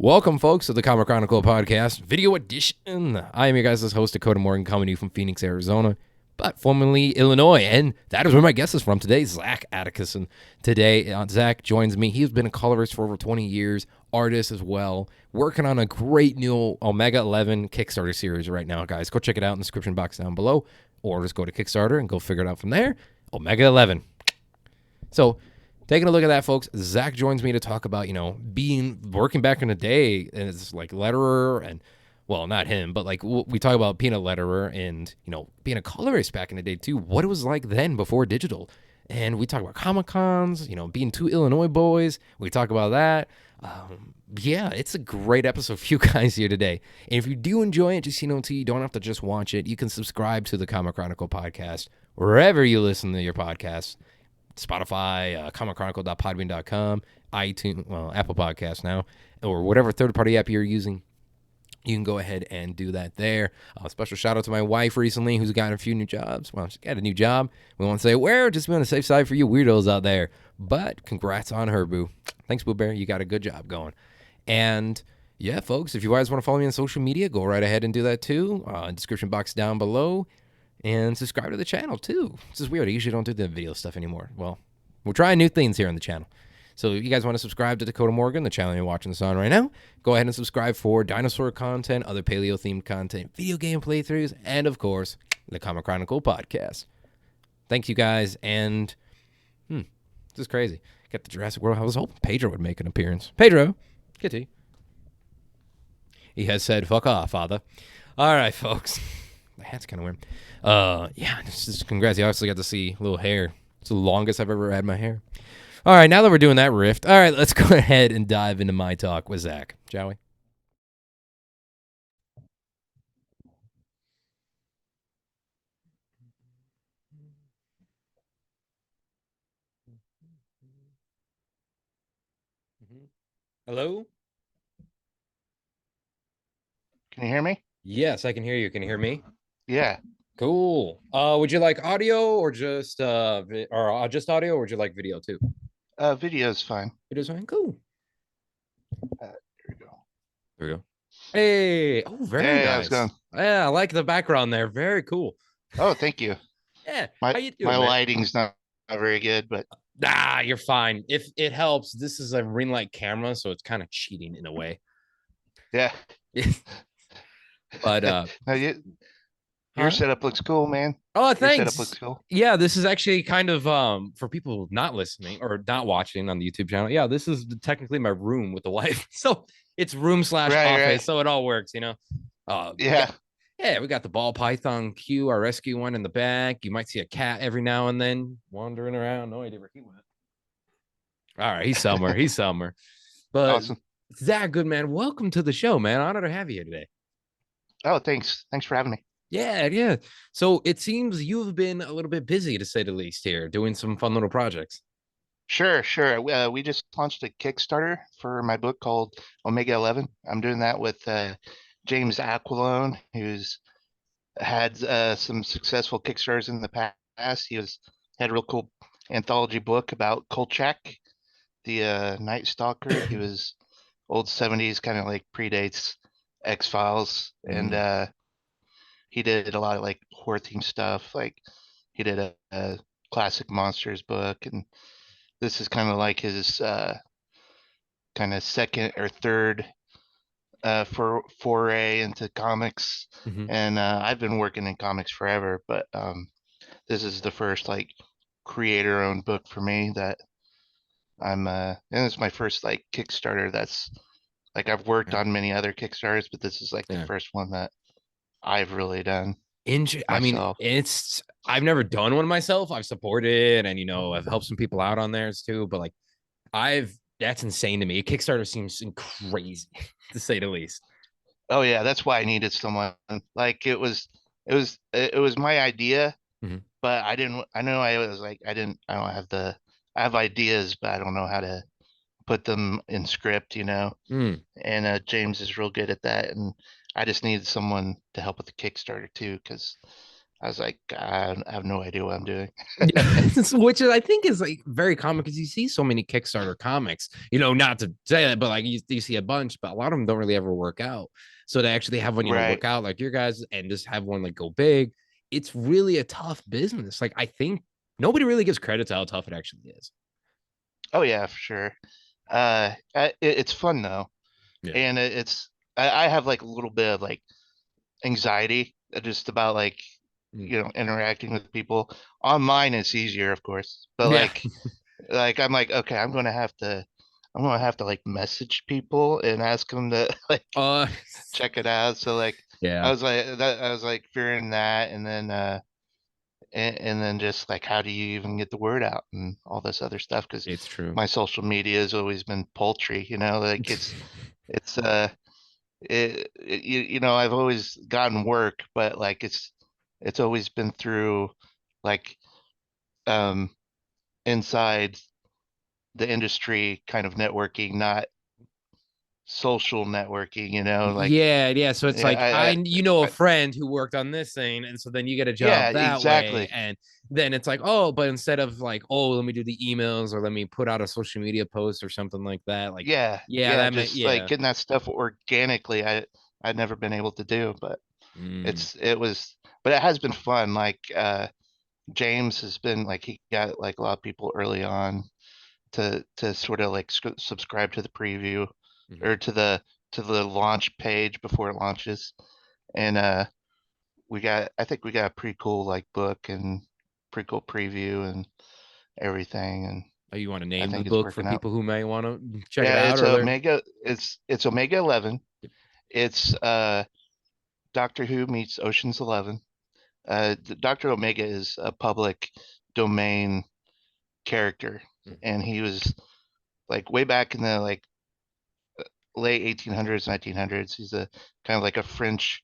Welcome, folks, to the Chronicle podcast, video edition. I am your guys' host, Dakota Morgan, coming to you from Phoenix, Arizona, but formerly Illinois, and that is where my guest is from today, Zach Atticus. And today, Zach joins me. He's been a colorist for over 20 years, artist as well, working on a great new Omega 11 Kickstarter series right now, guys. Go check it out in the description box down below, or just go to Kickstarter and go figure it out from there. Omega 11. So, taking a look at that, folks, Zach joins me to talk about, working back in the day as like letterer and, well, not him, but like we talk about being a letterer and, being a colorist back in the day too, what it was like then before digital. And we talk about Comic-Cons, being two Illinois boys. We talk about that. Yeah, it's a great episode for you guys here today. And if you do enjoy it, just, you don't have to just watch it. You can subscribe to the Comic Chronicle podcast wherever you listen to your podcasts. Spotify, comicchronicle.podbean.com, iTunes, well, Apple Podcasts now, or whatever third-party app you're using. You can go ahead and do that there. Special shout out to my wife recently, who's gotten a few new jobs. Well, she got a new job. We won't say where, just be on the safe side for you weirdos out there. But congrats on her, boo. Thanks, Boo Bear. You got a good job going. And yeah, folks, if you guys want to follow me on social media, go right ahead and do that too. Description box down below. And subscribe to the channel, too. This is weird. I usually don't do the video stuff anymore. Well, we're trying new things here on the channel. So if you guys want to subscribe to Dakota Morgan, the channel you're watching this on right now, go ahead and subscribe for dinosaur content, other paleo-themed content, video game playthroughs, and, of course, the Comic Chronicle podcast. Thank you, guys. And, this is crazy. Got the Jurassic World. I was hoping Pedro would make an appearance. Pedro, kitty. He has said, fuck off, father. All right, folks. The hat's kind of weird. Yeah, just congrats. You obviously got to see a little hair. It's the longest I've ever had my hair. All right, now that we're doing that rift, all right, let's go ahead and dive into my talk with Zach, shall we? Hello? Can you hear me? Yes, I can hear you. Can you hear me? Yeah. Cool. Would you like audio or just just audio, or would you like video too? Video is fine. Video's fine. Cool. Here we go. There we go. Hey. Oh, very Hey, nice. how's it going? Yeah, I like the background there. Very cool. Oh, thank you. Yeah. My How you doing, my man? lighting's not very good, but You're fine. If it helps, this is a ring light camera, so it's kind of cheating in a way. yeah. But No, your huh? setup looks cool, man. Oh, Your setup thanks. looks cool. Yeah, this is actually kind of for people not listening or not watching on the YouTube channel. Yeah, this is technically my room with the wife. So it's room slash Right, office, right. so it all works. Yeah. Yeah, we got the ball python Q, our rescue one in the back. You might see a cat every now and then wandering around. No idea where he went. All right, he's somewhere. He's somewhere. But Awesome. Zach, good man, welcome to the show, man. Honored to have you here today. Oh, thanks. Thanks for having me. Yeah. So it seems you've been a little bit busy, to say the least, here, doing some fun little projects. Sure. We just launched a Kickstarter for my book called Omega 11. I'm doing that with James Aquilone, who's had some successful Kickstarters in the past. Had a real cool anthology book about Kolchak, the Night Stalker. He was old 70s, kind of like predates X-Files, and he did a lot of like horror themed stuff. Like he did a classic monsters book, and this is kind of like his kind of second or third for foray into comics. And I've been working in comics forever, but this is the first like creator owned book for me that and it's my first like Kickstarter that's like I've worked on many other Kickstarters, but this is like the first one that I've really done I mean, myself. I've never done one myself. I've supported and I've helped some people out on theirs too, but like that's insane to me. Kickstarter seems crazy to say the least. Oh yeah, that's why I needed someone. Like it was my idea, but I didn't. I know I was like I didn't. I don't have the. I have ideas, but I don't know how to put them in script. And James is real good at that, and I just needed someone to help with the Kickstarter too, because I was like, God, I have no idea what I'm doing. Yeah, which is, I think is like very common because you see so many Kickstarter comics. Not to say that, but like you see a bunch, but a lot of them don't really ever work out. So to actually have one, Right. work out like your guys and just have one like go big, it's really a tough business. Like I think nobody really gives credit to how tough it actually is. Oh yeah, for sure. It's fun though, Yeah. and I have like a little bit of like anxiety just about like Mm. interacting with people online. It's easier, of course, but Yeah. like I'm like, okay, I'm gonna have to like message people and ask them to like Uh check it out. So like yeah, I was like fearing that, and then just like how do you even get the word out and all this other stuff, because it's true. my social media has always been paltry, like it's I've always gotten work, but like it's always been through like um inside the industry kind of networking, not social networking, like Yeah, yeah. So it's yeah, like a I friend who worked on this thing, and so then you get a yeah, job that way, exactly. and then it's like, oh, but instead of like, oh, let me do the emails or let me put out a social media post or something like that, like, Yeah, yeah, yeah, that meant, just like yeah, getting that stuff organically, I'd never been able to do, but mm, it has been fun. Like James has been like he got like a lot of people early on to sort of like subscribe to the preview mhm. or to the launch page before it launches, and I think we got a pretty cool like book and pretty cool preview and everything, and Oh, you want to I name the think it's book for working out. people who may want to check it Yeah, out, it's or they're Omega. It's Omega 11. It's Doctor Who meets Ocean's 11. Doctor Omega is a public domain character, Mhm, and he was like way back in the like late 1800s, 1900s. He's a kind of like a French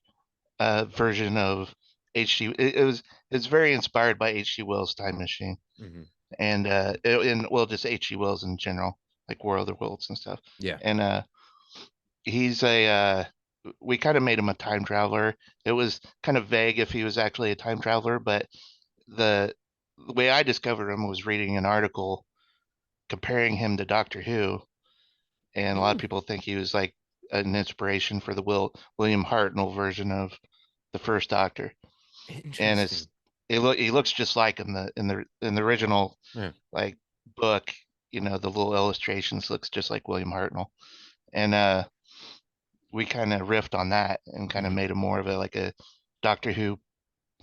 version of H.G. It's very inspired by H.G. Wells' Time Machine, mhm. and well, just H.G. Wells in general, like War of the Worlds and stuff. Yeah. And he's a we kind of made him a time traveler. It was kind of vague if he was actually a time traveler, but the the way I discovered him was reading an article comparing him to Doctor Who, and a lot of Mm, people think he was like an inspiration for the William Hartnell version of the first Doctor. And interesting. he looks just like in the original Yeah. like book. The little illustrations looks just like William Hartnell, and we kind of riffed on that and kind of Mhm, made him more of a like a Doctor Who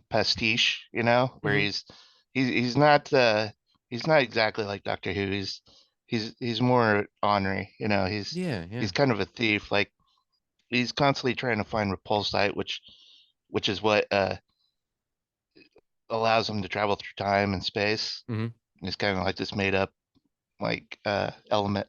pastiche, where mhm. he's not exactly like Doctor Who. He's more ornery, Yeah, yeah. he's kind of a thief. Like he's constantly trying to find repulsite, which is what allows him to travel through time and space. Mhm. It's kind of like this made up like element.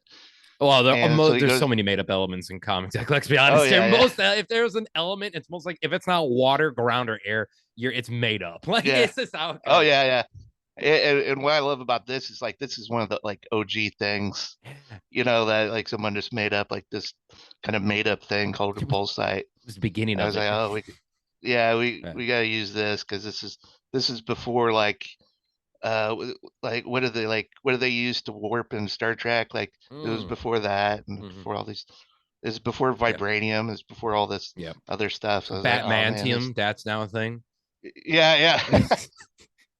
Well, And so he there's so goes, many made up elements in comics. Like, let's be oh honest here. yeah, yeah, If there's an element, it's most like if it's not water, ground, or air, it's made up. Like, yeah, it's just how it oh goes. yeah, yeah. And what I love about this is like this is one of the like OG things, Yeah. that like someone just made up like this kind of made up thing called It was repulsite. the beginning I of was it. like, oh, yeah, we Yeah. we gotta use this because this is before like like what do they use to warp in Star Trek? Like it was Mm. before that and Hmm. before all these. It's before Yep. vibranium. It's before all this Yep. other stuff. So I was like, oh man, this. Batmantium, that's now a thing. Yeah, yeah,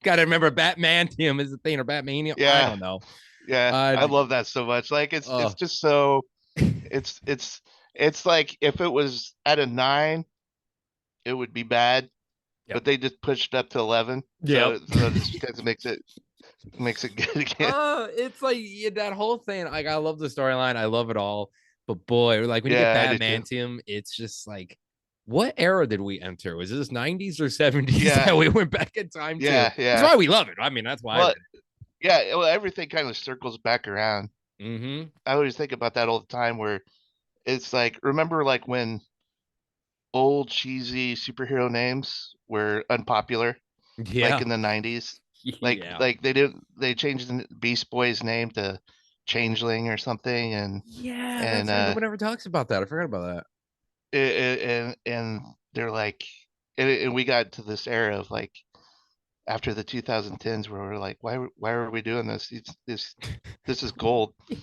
Got to remember Batmantium is a thing or Batmanium. I yeah, don't know. yeah. Uh, I love that so much. Like it's uh, just so it's like if it was at a 9, it would be bad, yep. but they just pushed it up to 11, Yep. so it just kind of makes it good again. It's like yeah, that whole thing. Like, I love the storyline. I love it all. But boy, like when you get Yeah, I do too. Batmantium, it's just like, what era did we enter? Was this 90s or 70s Yeah, that we went back in time to? yeah, That's yeah. why we love it. I mean, that's why I Well, read yeah. Well, everything kind of circles back around. it. Mm-hmm. I always think about that all the time, where it's like, remember, like when old cheesy superhero names were unpopular, like Yeah. in the 90s, Yeah. like they changed the Beast Boy's name to Changeling or something, and Yeah, and that's right. Nobody ever talks about that. I forgot about that. and they're like, and we got to this era of like, after the 2010s where we're like, why are we doing this? This is gold. Yeah.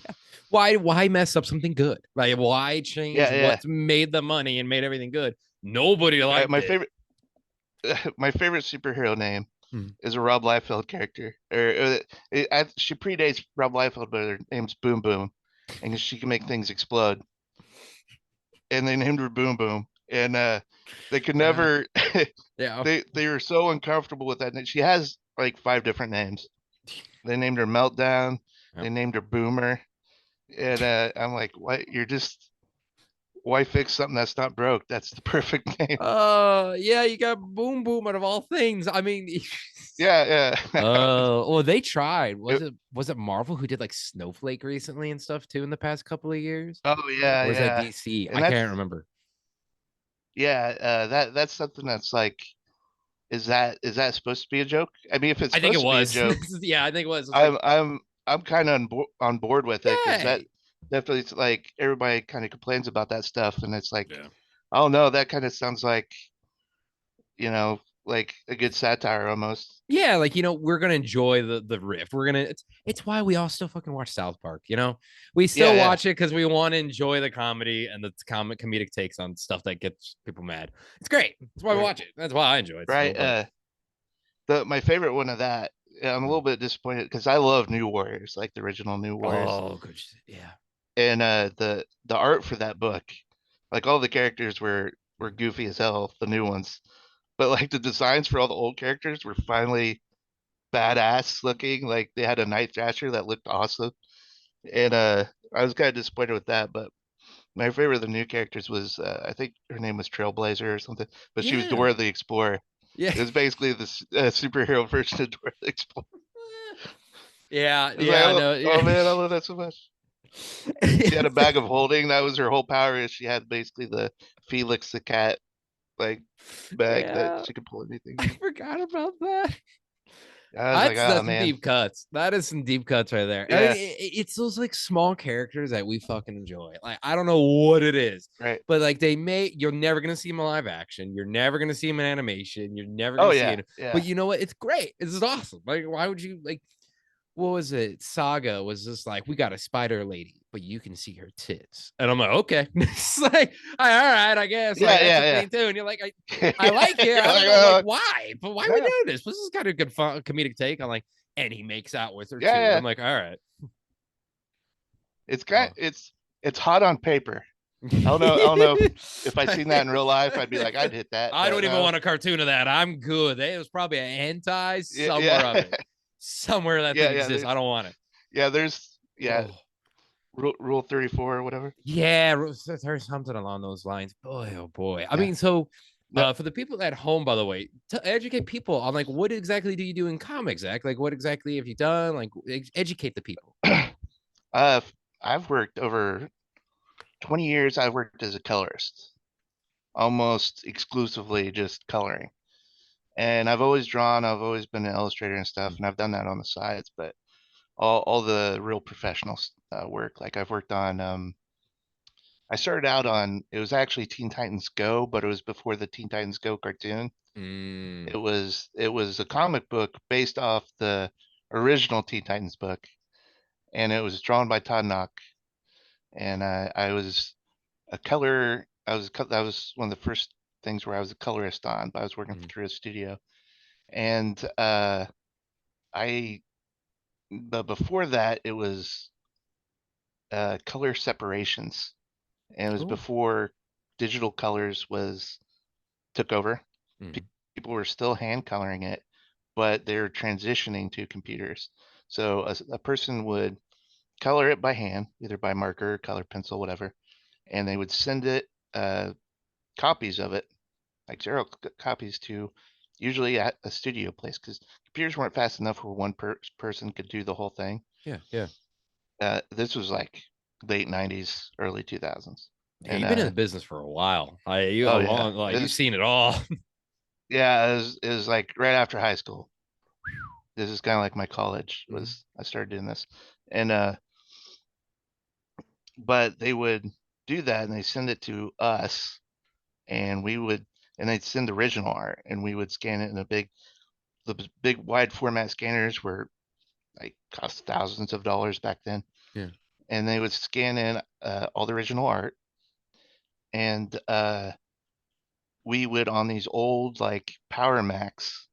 Why mess up something good? Like why change Yeah, yeah. what's made the money and made everything good? Nobody liked My it. favorite my favorite superhero name Hmm. is a Rob Liefeld character. She predates Rob Liefeld, but her name's Boom Boom, and she can make things explode. And they named her Boom Boom, and they could Uh, never. yeah. They were so uncomfortable with that. She has like 5 different names. They named her Meltdown. Yep. They named her Boomer, and I'm like, what? You're just why fix something that's not broke? That's the perfect name. Yeah, you got Boom Boom out of all things. I mean, Yeah, yeah. well, they tried. Was It- it Marvel who did like Snowflake recently and stuff too in the past couple of years? oh yeah, Or was that yeah. DC? And I can't that's remember. yeah. That's something that's like, is that supposed to be a joke? I mean, if it's I think it supposed to be a was. joke, Yeah, I think it was. It's like, I'm kind of on board with it because yeah, that definitely it's like everybody kind of complains about that stuff, and it's like, yeah. oh no, that kind of sounds like like a good satire almost. Yeah, like we're gonna enjoy the riff. We're gonna it's why we all still fucking watch South Park. We Yeah, still yeah, watch it because we want to enjoy the comedy and the comedic takes on stuff that gets people mad. It's great. That's why we right, watch it. That's why I enjoy it so. right. But The my favorite one of that. I'm a little bit disappointed because I love New Warriors, like the original New Warriors, oh, good. Yeah, and the art for that book, like all the characters were goofy as hell, the new ones, but like the designs for all the old characters were finally badass looking. Like they had a Night Thrasher that looked awesome, and I was kind of disappointed with that. But my favorite of the new characters was I think her name was Trailblazer or something, but she was yeah, Dora the Explorer. yeah, It was basically the superhero version of Dora the Explorer. yeah, I was like, yeah. No, yeah. oh man, I love that so much. She had a bag of holding. That was her whole power. Is she had basically the Felix the cat like bag that Yeah, she could pull anything I in. forgot about that. I was like, That's oh some man, deep cuts. That is some deep cuts right there. I mean, yeah, it's those like small characters that we fucking enjoy. Like I don't know what it is, right. but like you're never gonna see them in live action. You're never gonna see them in animation. You're never Oh gonna see yeah, it. But yeah, you know what? It's great. It's just awesome. Like why would you like? What was it? Saga was just like, we got a spider lady, but you can see her tits. And I'm like, okay. It's like, all right, I guess. Like, yeah, that's a yeah, thing too. And you're like, yeah. I like it. You're I don't like, know, like, why? But why are we yeah, doing this? This is kind of good fun, comedic take on like, and he makes out with her yeah, too. And yeah. I'm like, all right. It's kind, Oh. it's hot on paper. I don't know if I seen that in real life, I'd be like, I'd hit that, I but don't even no, want a cartoon of that. I'm good. There was probably a hentai yeah, somewhere of yeah, it. Somewhere that yeah, thing yeah. exists. I don't want it. Yeah, there's Oh. rule 34 or whatever. Yeah, there's something along those lines. Boy, oh boy. I Yeah. mean, so No, for the people at home, by the way, to educate people on like what exactly do you do in comics, Zach? Like what exactly have you done? Like educate the people. uh, I've worked over 20 years. I've worked as a colorist, almost exclusively just coloring. And I've always drawn. I've always been an illustrator and stuff, and I've done that on the sides. But all the real professional work, like I've worked on. I started out on. It was actually Teen Titans Go, but it was before the Teen Titans Go cartoon. Mm, It was a comic book based off the original Teen Titans book, and it was drawn by Todd Knock. And I was a color. That was one of the first things where I was a colorist on. But I was working mm, through a studio, and I. But before that, it was color separations, and it was cool. before digital colors was took over. Mm, People were still hand coloring it, but they're transitioning to computers. So a person would color it by hand, either by marker, color pencil, whatever, and they would send it copies of it, like zero copies to usually at a studio place because computers weren't fast enough where one person could do the whole thing. yeah, yeah. This was like late 90s, early 2000s. Yeah, And you've been in the business for a while. You a oh yeah, long like you've seen it all. it was like right after high school. This is kind of like my college Mhm. was I started doing this. And but they would do that and they send it to us and we would and they'd send original art and we would scan it in a big the big wide format scanners were like cost thousands of dollars back then, Yeah. and they would scan in all the original art, and we would on these old like Power Max,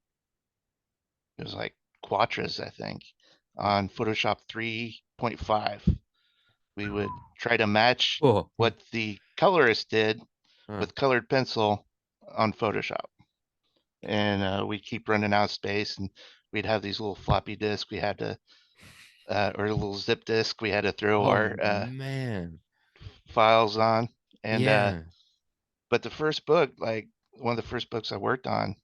it was like Quatras, I think, on Photoshop 3.5. We would try to match Oh. what the colorist did Huh. with colored pencil on Photoshop. And we'd keep running out of space, and we'd have these little floppy disks we had to, or a little zip disk we had to throw Oh our man. files on. And Yeah. but the first book, like one of the first books I worked on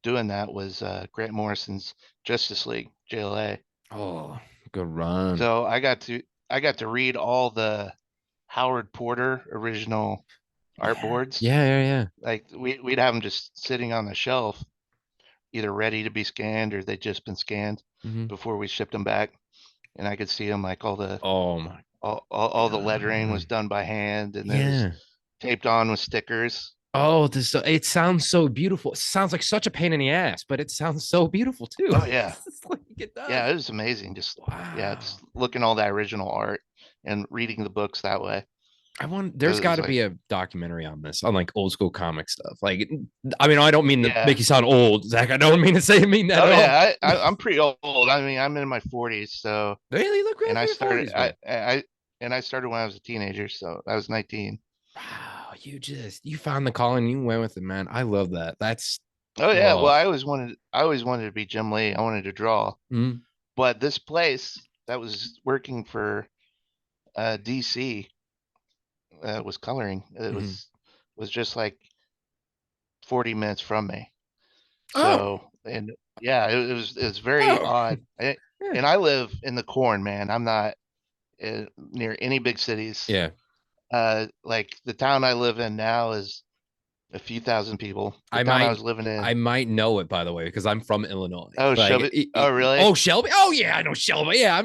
doing that was Grant Morrison's Justice League JLA. Oh, good run. So I got to read all the Howard Porter original art Yeah. boards. Yeah. Yeah. Yeah. Like we'd have them just sitting on the shelf, either ready to be scanned or they'd just been scanned Mm-hmm. before we shipped them back. And I could see them like all the Oh my all the lettering was God. done by hand, and it was Yeah. taped on with stickers. Oh, this it sounds so beautiful. It sounds like such a pain in the ass, but it sounds so beautiful too. Oh yeah, It's like it yeah, does. it was amazing. Just yeah, Wow. just looking all that original art and reading the books that way. I want It there's got was to like, be a documentary on this, on like old school comic stuff. Like, I mean, I don't mean to yeah. make you sound old, Zach. I don't mean to say mean that Oh at all. yeah, I'm pretty old. I mean, I'm in my 40s, so Really, you look great and for I your started 40s, man. I started when I was a teenager, so I was 19. Wow, you found the calling, you went with it, man. I love that. That's Oh yeah, well, oh, I always wanted to be Jim Lee. I wanted to draw, mm, but this place that was working for DC was coloring. It mm-hmm. was just like 40 minutes from me. Oh, So and yeah, it was very oh, odd. yeah, And I live in the corn, man. I'm not near any big cities. yeah. Like the town I live in now is a few thousand people. The I town I might, was living in, I might know it by the way because I'm from Illinois. oh Like, Shelby, oh really? oh Shelby, oh yeah, I know Shelby. Yeah,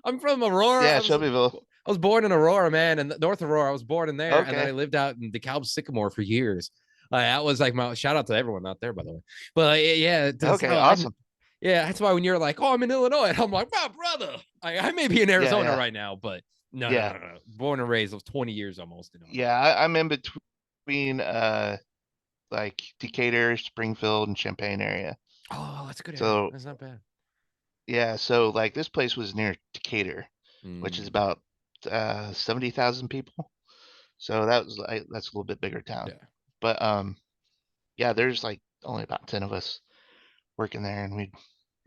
I'm from Aurora. Yeah, Shelbyville. I was born in Aurora, man, and North Aurora. I was born in there, and then I Okay, lived out in DeKalb Sycamore for years. That was like my shout out to everyone out there, by the way. But yeah, okay, I awesome. yeah, that's why when you're like, oh, I'm in Illinois, and I'm like, wow, brother, I may be in Yeah, Arizona yeah, right now, but no, no, yeah, no, no. Born and raised, of 20 years almost in Illinois. yeah. I'm in between like Decatur, Springfield, and Champaign area. Oh, that's a good area. So That's not bad. yeah, so like this place was near Decatur, which is Mm, about 70,000 people. So that's a little bit bigger town. yeah. But yeah, there's like only about 10 of us working there, and we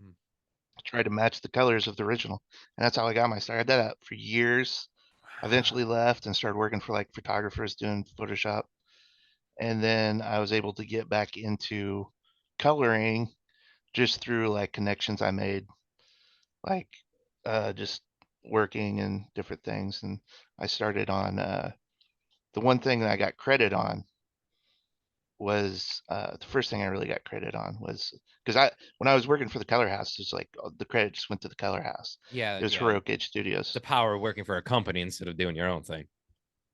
Mm. tried to match the colors of the original. And that's how I got my start. I did that for years. I Wow. eventually left and started working for like photographers doing Photoshop. And then I was able to get back into coloring just through like connections I made, like just working and different things. And I started on the one thing that I got credit on was the first thing I really got credit on was because when I was working for the Color House, it's like the credit just went to the Color House. Yeah, It was yeah. Heroic Age Studios. The power of working for a company instead of doing your own thing.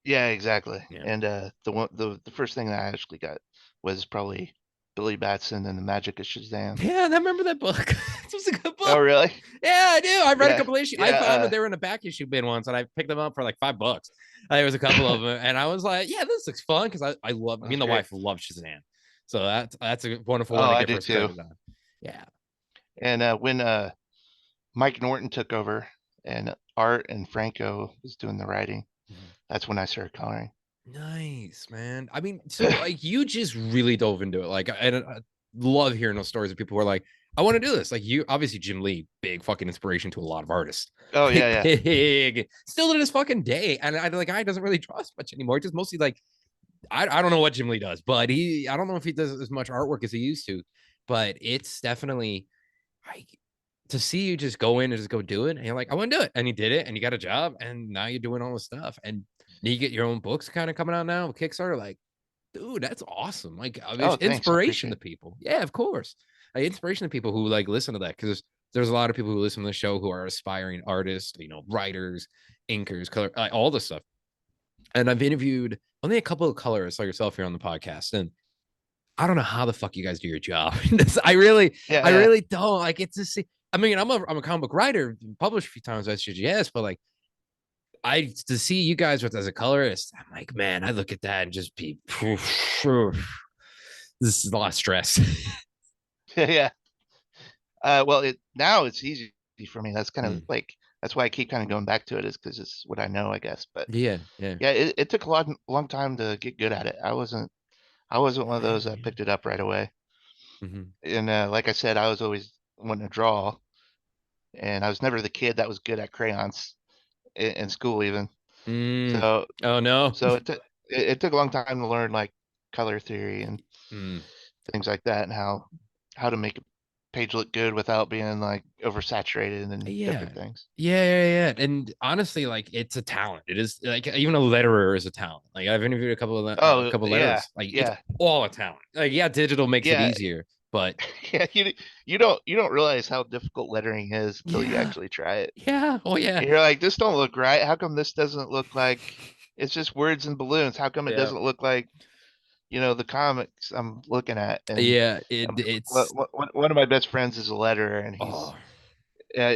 Yeah, exactly. Yeah. And the first thing that I actually got was probably Billy Batson and the Magic of Shazam. Yeah, I remember that book. It was a good Oh, book. really? Yeah, I do. I read a Yeah, couple issues. I yeah, found that they were in a back issue bin once, and I picked them up for like $5. There was a couple of them, and I was like, "Yeah, this looks fun," because I love me that's and the great. wife love Shazam, so that's a wonderful one Oh, to I get do first too. credit on. Yeah. And when Mike Norton took over and Art and Franco was doing the writing, Mhm. that's when I started coloring. Nice, man. I mean, so like you just really dove into it. Like, and I love hearing those stories of people who are like, I want to do this. Like you, obviously, Jim Lee, big fucking inspiration to a lot of artists. Oh Like yeah, big, still to this fucking day. And the guy doesn't really draw as much anymore. Just mostly like, I don't know what Jim Lee does, but I don't know if he does as much artwork as he used to. But it's definitely like to see you just go in and just go do it. And you're like, I want to do it. And you did it and you got a job. And now you're doing all this stuff. And you get your own books kind of coming out now with Kickstarter. Like, dude, that's awesome. Like, I mean, yeah. it's Oh, thanks. I inspiration appreciate to it. people. Yeah, of course. Like, inspiration to people who like listen to that because there's a lot of people who listen to the show who are aspiring artists, writers, inkers, color, all this stuff. And I've interviewed only a couple of colorists like yourself here on the podcast. And I don't know how the fuck you guys do your job. Yeah, I yeah. really don't like it to see. I mean, I'm a comic book writer, published a few times at SGS, but like I to see you guys with as a colorist, I'm like, man, I look at that and just be, this is a lot of stress. Yeah. Well, it now it's easy for me. That's kind of Mm. like that's why I keep kind of going back to it is because it's what I know, I guess. But Yeah, yeah. yeah, it took a long time to get good at it. I wasn't one of those that picked it up right away. Mm-hmm. And like I said, I was always wanting to draw, and I was never the kid that was good at crayons in school even. Mm. So Oh no. so it took a long time to learn like color theory and Mm. things like that, and how to make a page look good without being like oversaturated and Yeah. different things. Yeah. And honestly, like it's a talent. It is like even a letterer is a talent. Like I've interviewed a Oh couple yeah, letterers. Like it's yeah, all a talent. Like yeah, digital makes it yeah, easier, but yeah. You don't realize how difficult lettering is until you yeah, actually try it. yeah, oh yeah, And you're like, this don't look right. How come this doesn't look like it's just words and balloons? How come it yeah, doesn't look like the comics I'm looking at? And yeah. It's one of my best friends is a letterer, and he's oh,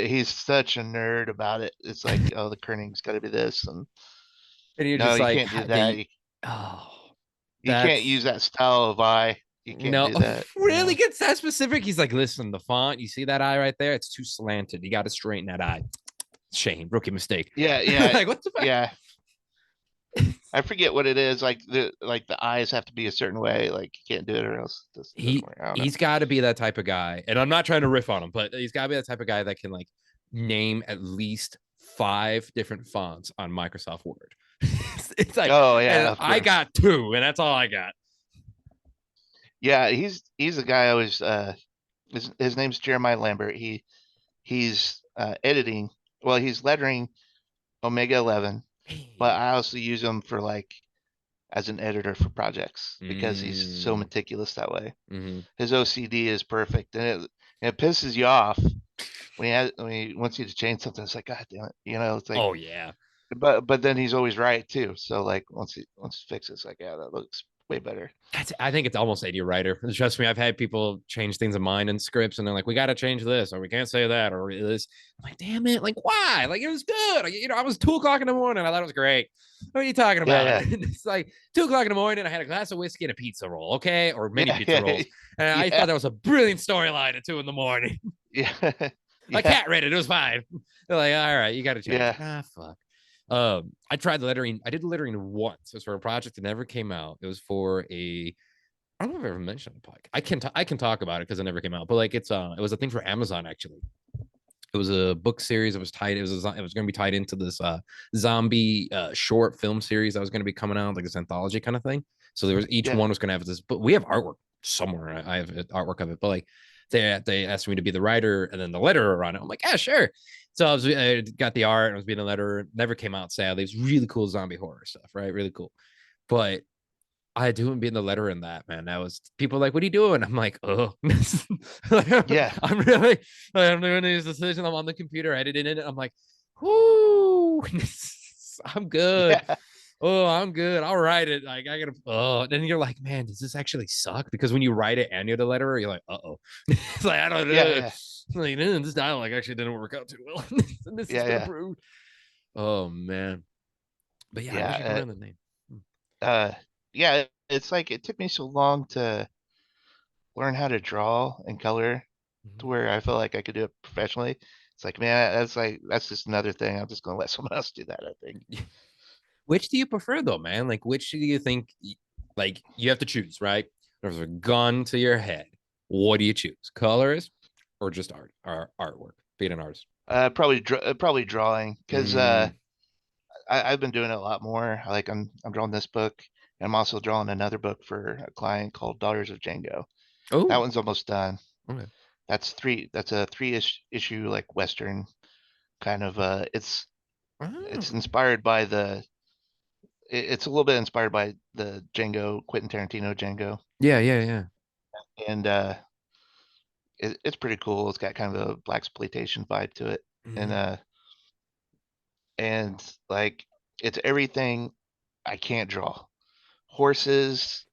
he's such a nerd about it. It's like, oh, the kerning's got to be this, and and you're no, just you like can't do that. the You, oh, you can't that's use that style of eye. You can't no do that. really gets that specific. He's like, listen, the font, you see that eye right there? It's too slanted. You got to straighten that eye. Shame, rookie mistake. Yeah, yeah, Like what the fuck? yeah. I forget what it is. Like the eyes have to be a certain way. Like you can't do it or else this doesn't work. I don't know. He's got to be that type of guy, and I'm not trying to riff on him, but he's got to be that type of guy that can like name at least 5 different fonts on Microsoft Word. It's like, Oh yeah, and of I course. got 2, and that's all I got. Yeah, he's a guy I was his name's Jeremiah Lambert. He's editing. Well, he's lettering Omega 11, but Hey. I also use him for like as an editor for projects because he's so Mm, meticulous that way. hmm. His OCD is perfect, and it pisses you off when he wants you to change something. It's like, God damn it, it's like, Oh yeah. but then he's always right too. So like once he fixes, it's like, yeah, that looks way better. I think it's almost 80 writer. Trust me, I've had people change things of mine in scripts, and they're like, "We got to change this, or we can't say that, or this." I'm like, "Damn it! Like, why? Like, it was good. Like, I was 2 o'clock in the morning. I thought it was great. What are you talking Yeah, about?" yeah, It's like 2 o'clock in the morning. I had a glass of whiskey and a pizza roll, okay, or many yeah, pizza yeah, rolls, and I yeah, thought that was a brilliant storyline at 2 in the morning. yeah, My yeah, cat read it. It was fine. They're like, "All right, you got to change." yeah. Like, fuck. I tried the lettering. I did the lettering once. It was for a project that never came out. It was for a I don't know if I've ever mentioned the podcast. I can talk about it because it never came out. But like it was a thing for Amazon actually. It was a book series. It was tied. It was going to be tied into this zombie short film series that was going to be coming out, like this anthology kind of thing. So there was each Yeah. one was going to have this. But we have artwork somewhere. I have artwork of it. But like they asked me to be the writer and then the letterer on it. I'm like, yeah, sure. So I got the art. I was being a letterer. Never came out. Sadly, it's really cool zombie horror stuff. Right, really cool. But I do being the letter in that, man. That was people like, what are you doing? I'm like, oh, Yeah. I'm really, I'm doing these decisions. I'm on the computer editing it. I'm like, whoo, I'm good. Yeah. Oh, I'm good. I'll write it. Like I gotta. Oh, then you're like, man, does this actually suck? Because when you write it and you're the letterer, you're like, oh, it's like I don't Yeah. know. Yeah. Like this dialogue actually didn't work out too well. This has Yeah. been Yeah. approved. Oh man, but yeah, I wish I could Yeah. remember the name. Uh, yeah. It's like it took me so long to learn how to draw and color to Mhm. where I feel like I could do it professionally. It's like, man, that's just another thing. I'm just gonna let someone else do that, I think. Which do you prefer though, man? Like, which do you think? Like, you have to choose, right? There's a gun to your head. What do you choose? Colors or just art or artwork? Being an artist. Probably drawing because Mm. I've been doing it a lot more. Like I'm drawing this book, and I'm also drawing another book for a client called Daughters of Django. That Oh, one's almost done. okay. That's a issue like Western kind of it's Oh. inspired by it's a little bit inspired by the Django, Quentin Tarantino Django, Yeah. and it's pretty cool. It's got kind of a black exploitation vibe to it, and Mhm. uh and like it's everything I can't draw. Horses, Oh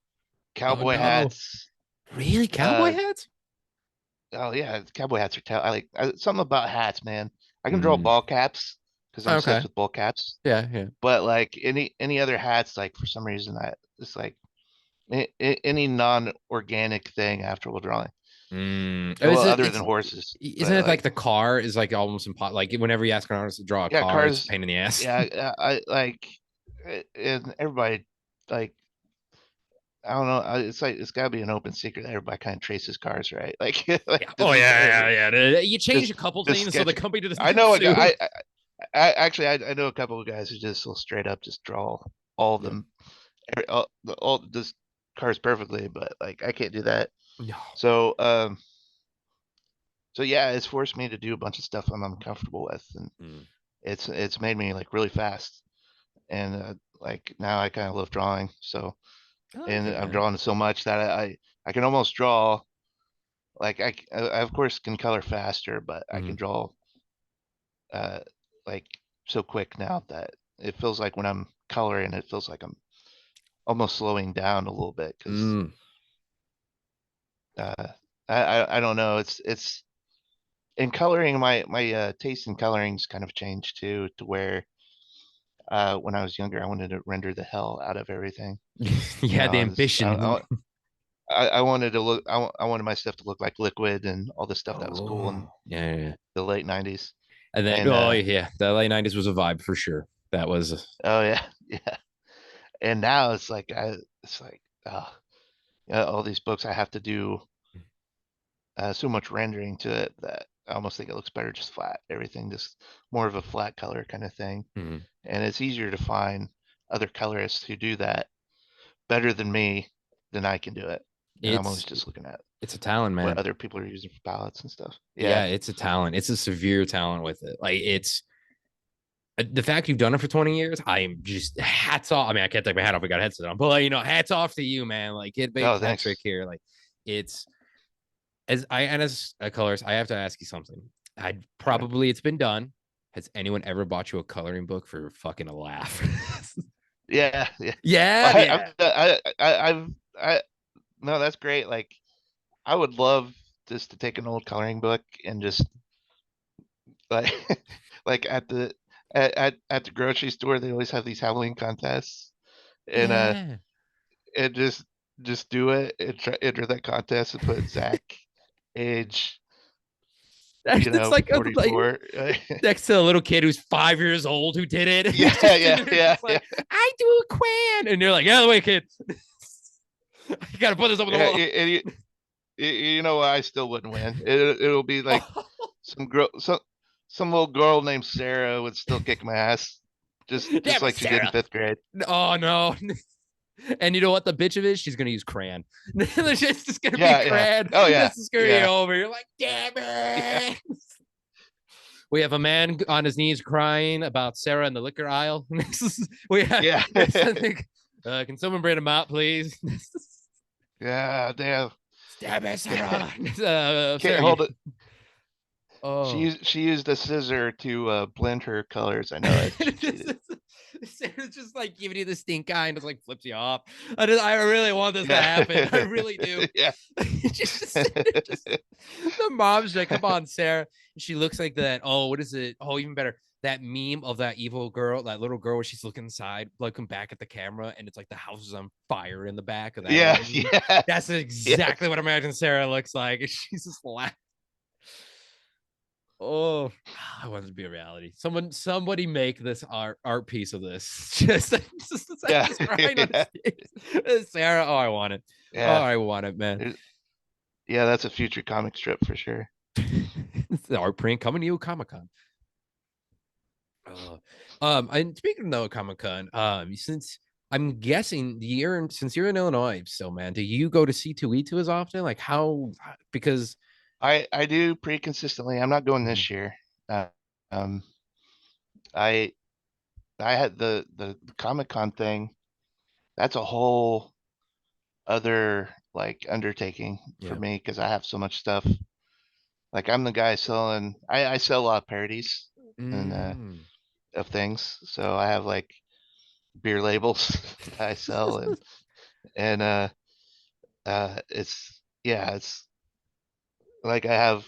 cowboy no. hats. Really? Cowboy Uh, hats? oh yeah, cowboy hats are something about hats, man. I can draw Mm. ball caps because I'm obsessed Okay. with ball caps. Yeah, yeah. But like any other hats, like for some reason I it's like any non-organic thing after drawing. Is Well, it? other than It's horses, isn't but it like like the car is like almost impossible? Like whenever you ask an artist to draw a yeah, car, it's a cars. pain in the ass. Yeah, I like, and everybody like I don't know. It's like it's got to be an open secret that everybody kind of traces cars, right? Like like Yeah. Oh this is yeah, yeah, yeah. You change just a couple just things so the sketch. company doesn't I get know a sued. guy. I actually I know a couple of guys who just will straight up just draw all of Yeah. them, all this cars perfectly, but like I can't do that. No. So so yeah, it's forced me to do a bunch of stuff I'm uncomfortable with, and Mm. it's made me like really fast, and like now I kind of love drawing. So I like and it, I'm man. drawing so much that I can almost draw like I of course can color faster, but I can Mm. draw uh like so quick now that it feels like when I'm coloring, it feels like I'm almost slowing down a little bit because Mm. uh I don't know. It's in coloring my taste in coloring's kind of changed too to where when I was younger I wanted to render the hell out of everything. You You know, had the ambition. I wanted to look I wanted my stuff to look like liquid and all this stuff that was cool in Oh, yeah, yeah, yeah. the late 90s. And then, And oh yeah, the late '90s was a vibe for sure. That was, oh yeah, yeah. And now it's like yeah, all these books I have to do so much rendering to it that I almost think it looks better just flat. Everything just more of a flat color kind of thing. mm. And it's easier to find other colorists who do that better than me than I can do it. And I'm always it's just looking at it's a talent, what man. other people are using for palettes and stuff. Yeah. Yeah, it's a talent. It's a severe talent with it. Like it's the fact you've done it for 20 years. I'm just hats off. I mean, I can't take my hat off. We got a headset on, but like, hats off to you, man. Like, kid made Oh, hat trick thanks. here. Like, it's as a colorist, I have to ask you something. I Sure. probably it's been done. Has anyone ever bought you a coloring book for fucking a laugh? Yeah, yeah. Yeah, Well, yeah. I no, that's great. Like, I would love just to take an old coloring book and just like, like at the grocery store, they always have these Halloween contests, and Yeah. and just do it and try enter that contest and put Zach, age, That's like 44. next to a little kid who's 5 years old who did it. Yeah, He's just in yeah, there, yeah, just yeah, like, I do a Quan. And you're like, yeah, wait, kid. You got to put this up on the yeah. wall. And you know what? I still wouldn't win. It'll be like some girl, some little girl named Sarah would still kick my ass, just Damn it, like she did in Sarah. fifth grade. Oh, no. And you know what the bitch of is? She's going to use crayon. It's just going to be Yeah, yeah. crayon. Oh yeah, This is going to be yeah, over. You're like, damn yeah, it. We have a man on his knees crying about Sarah in the liquor aisle. We have, yeah, can someone bring him out, please? yeah. Damn. Stab it, Can't, Sarah. can't Sarah, hold it. oh. She used a scissor to blend her colors. I know it. She cheated. Sarah's just like giving you the stink eye and just like flips you off. I really want this to Yeah, happen. I really do. yeah. just the mom's like, come on, Sarah. And she looks like that. Oh, what is it? Oh, even better. That meme of that evil girl, that little girl where she's looking inside, looking back at the camera, and it's like the house is on fire in the back of that Yeah, old meme. yeah, That's yes. exactly what I imagine Sarah looks like. She's just laughing. Oh, I want it to be a reality. Somebody make this art piece of this. Yeah, Just crying on yeah, his face. Sarah, oh, I want it. Oh, yeah. I want it, man. Yeah, that's a future comic strip for sure. It's the art print coming to you, Comic Con. And speaking of Comic Con, since I'm guessing since you're in Illinois, so man, do you go to C2E2 as often? Like how? Because I do pretty consistently. I'm not going Mhm. this year. Uh, um, I I had the Comic Con thing. That's a whole other like undertaking for Yeah. me because I have so much stuff. Like I'm the guy selling. I sell a lot of parodies and Mm. of things. So I have like beer labels that I sell and it's yeah, it's like I have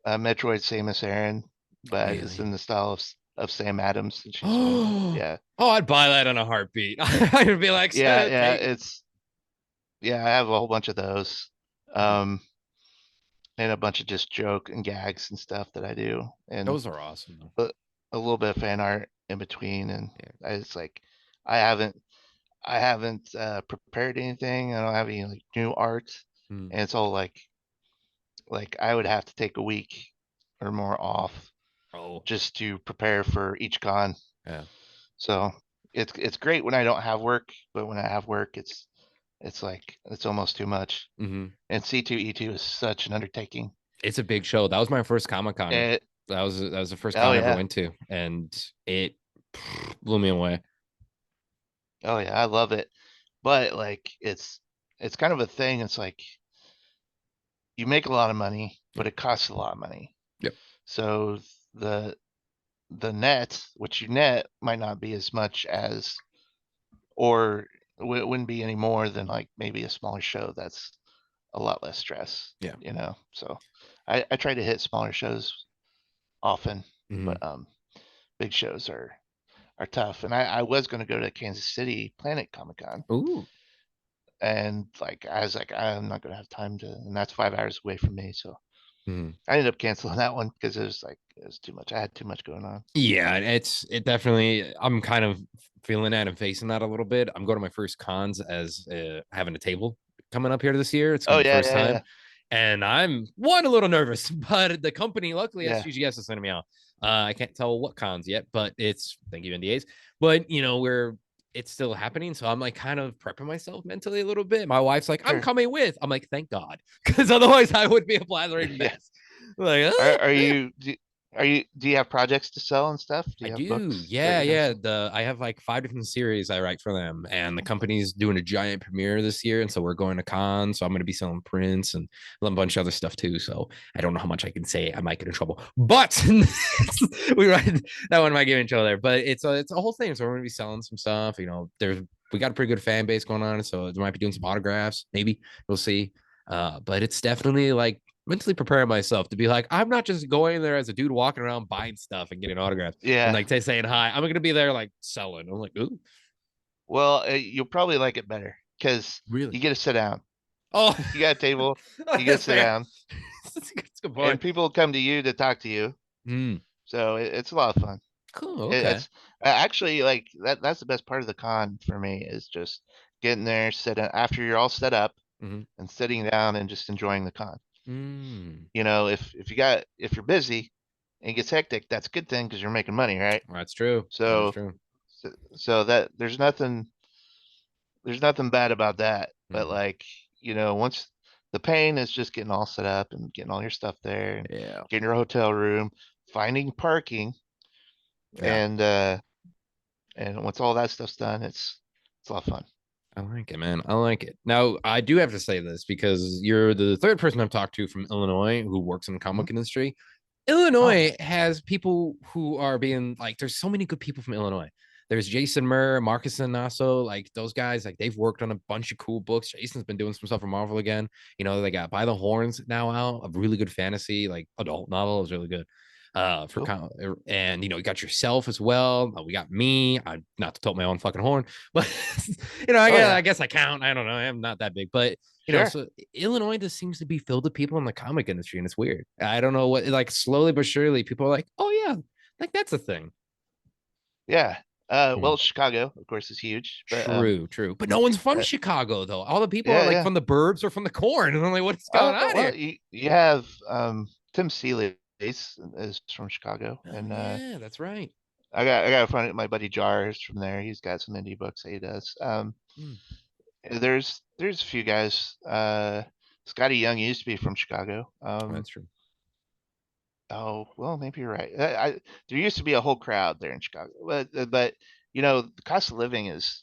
Metroid Samus Aran, but it's in Really? the style of Sam Adams, and she's really nice. Oh, Yeah, I'd buy that in a heartbeat. I'd be like, yeah, yeah. take it. It's yeah. I have a whole bunch of those, Mhm. um, and a bunch of just joke and gags and stuff that I do, and Those are awesome, though. a, a little bit of fan art in between. And Yeah. it's like I haven't I haven't prepared anything. I don't have any like new art, Mm. and it's all like I would have to take a week or more off Oh, just to prepare for each con. yeah. So it's great when I don't have work, but when I have work, it's like it's almost too much. Hmm. And C2E2 is such an undertaking. It's a big show. That was my first Comic Con. It, That was the first oh con I ever yeah, went to, and it blew me away. oh yeah, I love it. But like it's kind of a thing. It's like you make a lot of money, Yeah. but it costs a lot of money. Yep. So the the net, which you net, might not be as much as, or it wouldn't be any more than like maybe a smaller show that's a lot less stress, Yeah. So I try to hit smaller shows often, Hmm. but big shows are tough. And I was going to go to Kansas City Planet Comic Con, Ooh. and like I was like I'm not going to have time to, and that's 5 hours away from me, so Mhm. I ended up canceling that one because it was too much. I had too much going on. Yeah, it definitely. I'm kind of feeling that and facing that a little bit. I'm going to my first cons as having a table coming up here this year. It's gonna Oh be the yeah, first yeah, time, yeah, and I'm a little nervous, but the company luckily yeah. SGGS is sending me out. I can't tell what cons yet, but it's thank you NDAs. But we're it's still happening, so I'm like kind of prepping myself mentally a little bit. My wife's like, "I'm Sure. coming with." I'm like, "Thank God," because otherwise I would be a blathering Yeah. mess. Like, Are you do you have projects to sell and stuff? Do I you have do. books that Yeah, you're gonna yeah. sell? The I have like 5 different series I write for them, and the company's doing a giant premiere this year, and so we're going to cons. So I'm going to be selling prints and a bunch of other stuff too. So I don't know how much I can say. I might get in trouble, but we write that one might get in trouble there. But it's a whole thing. So we're going to be selling some stuff. We got a pretty good fan base going on, so we might be doing some autographs. Maybe we'll see. But it's definitely like mentally preparing myself to be like, I'm not just going there as a dude walking around buying stuff and getting autographs and Yeah. like saying hi. I'm gonna be there like selling. I'm like, ooh, Well, you'll probably like it better because really? you get to sit down. Oh, You got a table, you get to that's sit fair. down, That's a good and point. people come to you to talk to you. Mm, So it's a lot of fun. cool. Okay. It's actually like that's the best part of the con for me is just getting there, sitting after you're all set up Mm-hmm. and sitting down and just enjoying the con. Mm, If you're busy and it gets hectic, that's a good thing because you're making money, right? that's true. That is So true. so that there's nothing bad about that. But Mm-hmm. like, once the pain is just getting all set up and getting all your stuff there and Yeah. getting your hotel room, finding parking, Yeah. and once all that stuff's done, it's a lot of fun. I like it, man. I like it. Now, I do have to say this because you're the third person I've talked to from Illinois who works in the Mhm. comic industry. Oh, Illinois has people who are being like, there's so many good people from Illinois. There's Jason Murr, Marcus and Nasso, like those guys, like they've worked on a bunch of cool books. Jason's been doing some stuff for Marvel again. They got By the Horns now out, a really good fantasy, like adult novel. It was really good. cool. And you got yourself as well. We got me. I'm not to tote my own fucking horn, but Oh I yeah, guess I count. I don't know. I'm not that big, but sure. so Illinois just seems to be filled with people in the comic industry, and it's weird. I don't know what, like, slowly but surely, people are like, "Oh yeah, like that's a thing." Yeah. Hmm. Well, Chicago, of course, is huge, but True, true, but no one's from uh, Chicago though. All the people are yeah, like yeah. from the burbs or from the corn, and I'm like, "What's going Oh on well, here?" you have Tim Seeley is from Chicago, Oh and yeah, that's right. I got a friend, my buddy Jar is from there. He's got some indie books that he does. Hmm. There's a few guys. Scotty Young used to be from Chicago. That's true. Oh well, maybe you're right. There used to be a whole crowd there in Chicago, but the cost of living is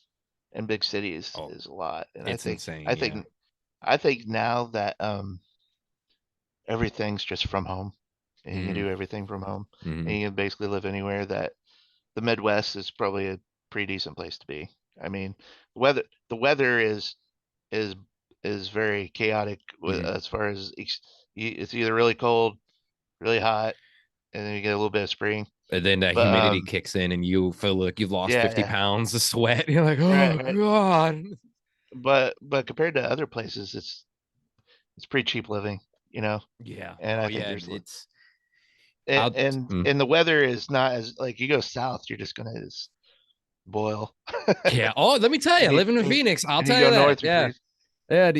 in big cities Oh, is a lot, and I it's think insane. I Yeah. think I think now that everything's just from home, and you can Mm-hmm. do everything from home, Mm-hmm. and you can basically live anywhere. That the Midwest is probably a pretty decent place to be. I mean, the weather is is very chaotic Mhm. as far as it's either really cold, really hot, and then you get a little bit of spring. And then that But humidity kicks in, and you feel like you've lost yeah, 50 yeah, pounds of sweat. You're like, right, oh right. god. But compared to other places, it's pretty cheap living, you know. Yeah. And Oh I think yeah. there's It's and out. and, Mm. and the weather is not as like you go south, you're just gonna just boil. Yeah. Oh, let me tell you, and you living in Phoenix, I'll and you tell go you that. north, you Yeah. freeze. Yeah.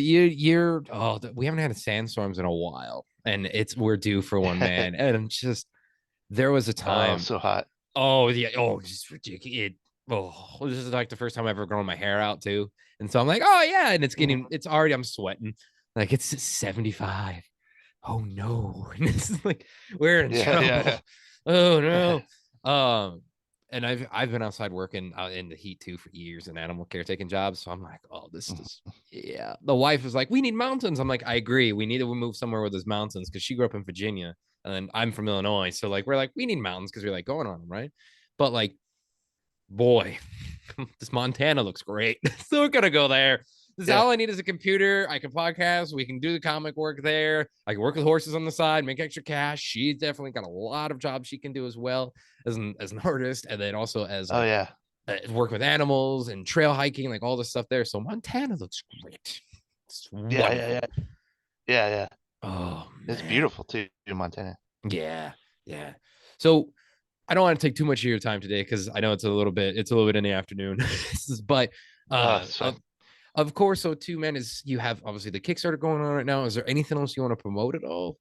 We haven't had sandstorms in a while, and we're due for one, man. And just there was a Oh, time. so hot. Oh yeah. Oh, just ridiculous. This is like the first time I've ever grown my hair out too. And so I'm like, oh yeah, and Mhm. it's already, I'm sweating. Like it's 75. Oh no. And it's like we're in Yeah, trouble. yeah, Oh yeah. no. And I've been outside working out in the heat too for years in animal caretaking jobs. So I'm like, oh, this is yeah. The wife is like, we need mountains. I'm like, I agree. We need to move somewhere where there's mountains because she grew up in Virginia and I'm from Illinois. So like we're like, we need mountains because we're like going on them, right? But like, boy, this Montana looks great. So we're gonna go there. This is Yeah. all I need is a computer. I can podcast. We can do the comic work there. I can work with horses on the side, make extra cash. She's definitely got a lot of jobs she can do as well as an artist, and then also as Oh like yeah. work with animals and trail hiking, like all this stuff there. So Montana looks great. It's Yeah, yeah, wonderful. yeah. Yeah, yeah. Oh It's man, beautiful too, Montana. yeah, yeah. So I don't want to take too much of your time today because I know it's a little bit in the afternoon. But Oh, uh it's fine. of course, so too, man, is you have obviously the Kickstarter going on right now. Is there anything else you want to promote at all?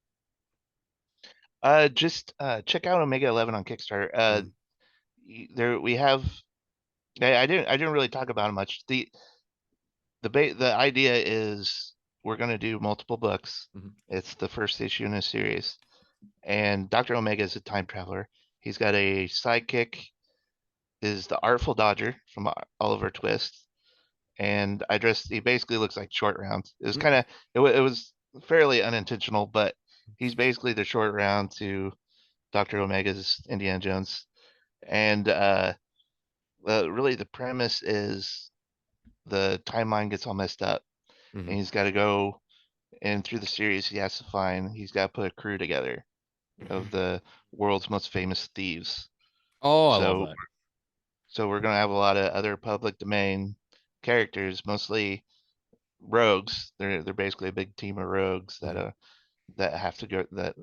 Just check out Omega 11 on Kickstarter. Mm, There we have. I didn't really talk about it much. The idea is we're going to do multiple books. mhm, It's the first issue in a series, and Dr. Omega is a time traveler. He's got a sidekick, is the Artful Dodger from Oliver Twist, and he basically looks like Short Round. It was mm, kind of it was fairly unintentional, but he's basically the Short Round to Dr. Omega's Indiana Jones. And really the premise is the timeline gets all messed up, and mhm, he's got to go, and through the series he's got to put a crew together of mhm. the world's most famous thieves. Oh, I love So that. so we're gonna have a lot of other public domain characters, mostly rogues. They're basically a big team of rogues Mhm, that have to go, that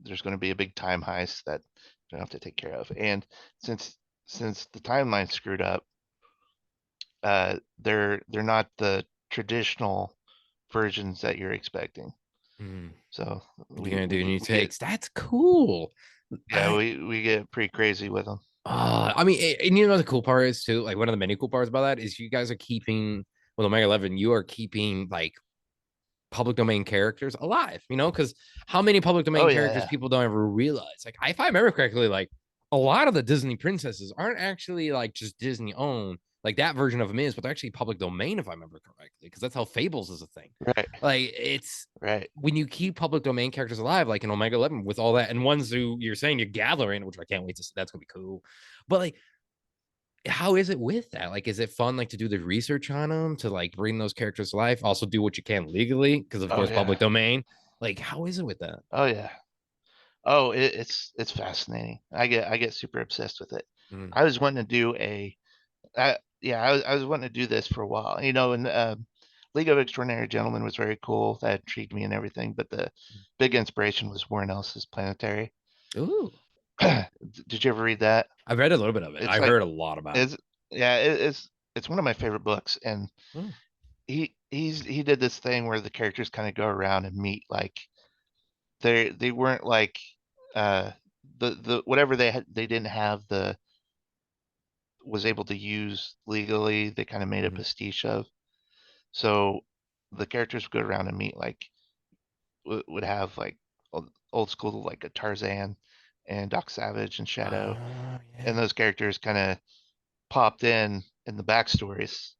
there's going to be a big time heist that they have to take care of. And since since the timeline's screwed up, they're not the traditional versions that you're expecting. mhm. So You're we gonna do we new we get takes. That's cool. yeah I we get pretty crazy with them. I mean, and you know the cool part is too, like one of the many cool parts about that is you guys are keeping with Omega 11, you are keeping like public domain characters alive, because how many public Oh domain yeah, characters yeah, people don't ever realize? Like, if I remember correctly, like a lot of the Disney princesses aren't actually like just Disney owned, like that version of them is, but they're actually public domain, if I remember correctly, because that's how Fables is a thing. right, Like, it's right. when you keep public domain characters alive, like in Omega 11, with all that, and ones who you're saying you're gathering, which I can't wait to see, that's gonna be cool. But like, how is it with that? Like, is it fun, like, to do the research on them, to like bring those characters to life? Also, do what you can legally, because of Oh course, public yeah, domain. Like, how is it with that? oh yeah. Oh, it's fascinating. I get super obsessed with it. Mm, I was wanting to do yeah, I was wanting to do this for a while. And League of Extraordinary Gentlemen was very cool. That intrigued me and everything. But the big inspiration was Warren Ellis's Planetary. ooh, Did you ever read that? I've read a little bit of it. It's I've like heard a lot about it. it's yeah, it's one of my favorite books. And Mm, he did this thing where the characters kind of go around and meet, like they weren't like uh the whatever they didn't have the was able to use legally, they kind of made a mhm, pastiche of. So the characters would go around and meet, like would have like old school, like a Tarzan and Doc Savage and Shadow, yeah. and those characters kind of popped in the backstories.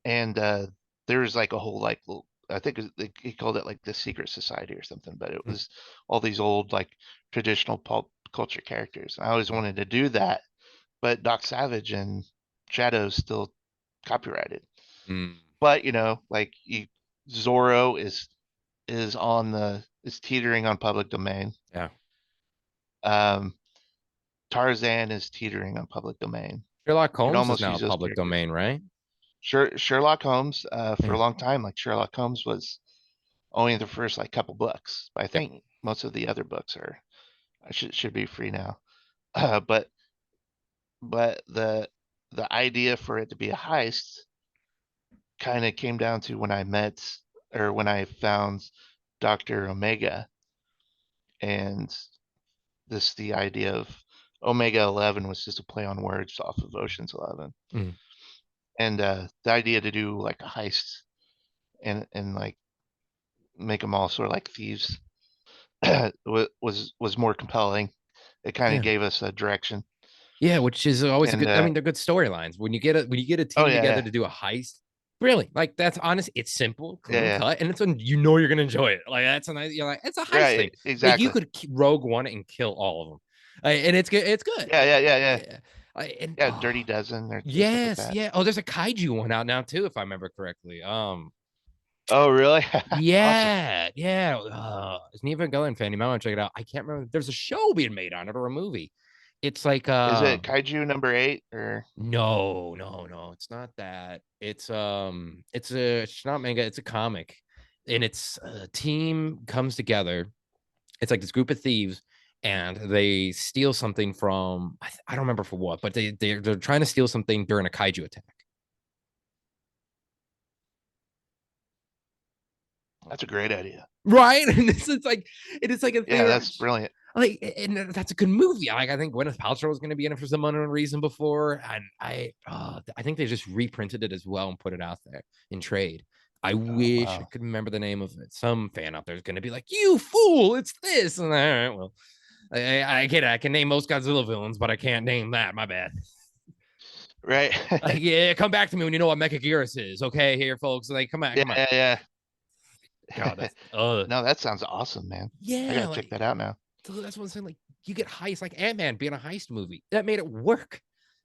And there was like a whole like little, I think he called it like the Secret Society or something, but it Mm, was all these old like traditional pulp culture characters. And I always mm, wanted to do that, but Doc Savage and Shadow's still copyrighted. mm, But like Zorro is teetering on public domain. Yeah. Um, Tarzan is teetering on public domain. Sherlock You could Holmes is almost now use those public characters. domain, right? Sherlock Holmes, for Yeah. a long time, like Sherlock Holmes was only the first like couple books. But I Yeah. think most of the other books are should be free now. But the idea for it to be a heist kind of came down to when I met or when I found Dr. Omega, and the idea of Omega 11 was just a play on words off of Ocean's 11. Mm. And the idea to do like a heist and like make them all sort of like thieves was more compelling. It kind of Yeah. gave us a direction. Yeah, which is always a And good. I mean, they're good storylines. When you get a oh team yeah, together yeah, to do a heist, really, like that's honest. It's simple, yeah, clean yeah. cut, and it's when you know you're gonna enjoy it. Like that's a nice. You're like it's a heist thing. Right, Like you exactly. could rogue one and kill all of them, and it's good. It's good. Yeah, yeah, yeah, yeah. Yeah, and Yeah, Dirty Dozen or stuff like yes, that. yeah. Oh, there's a kaiju one out now too, if I remember correctly. Oh, really? Awesome. Yeah, yeah. As an Evangelion fan, you might want to check it out. I can't remember. There's a show being made on it or a movie. It's like Is it Kaiju number 8 or no, no, no. It's not that. It's not manga. It's a comic, and it's a team comes together. It's like this group of thieves, and they steal something from I don't remember for what, but they're trying to steal something during a kaiju attack. that's a great idea. Right, and it's like a thing Yeah, that that's brilliant. like, and that's a good movie. Like, I think Gwyneth Paltrow was going to be in it for some unknown reason before, and I think they just reprinted it as well and put it out there in trade. I Oh, wish I wow. could remember the name of it. Some fan out there is going to be like, "You fool! It's this." And all right, well, I get it. I can name most Godzilla villains, but I can't name that. My bad. Right. Like, yeah, come back to me when you know what Mechagoras is. Okay, here, folks. Like, come on, Yeah, come on. yeah, God, yeah. that's No, that sounds awesome, man. I yeah, gotta check like that out now. that's what I'm saying. Like you get heist, like Ant-Man being a heist movie. That made it work.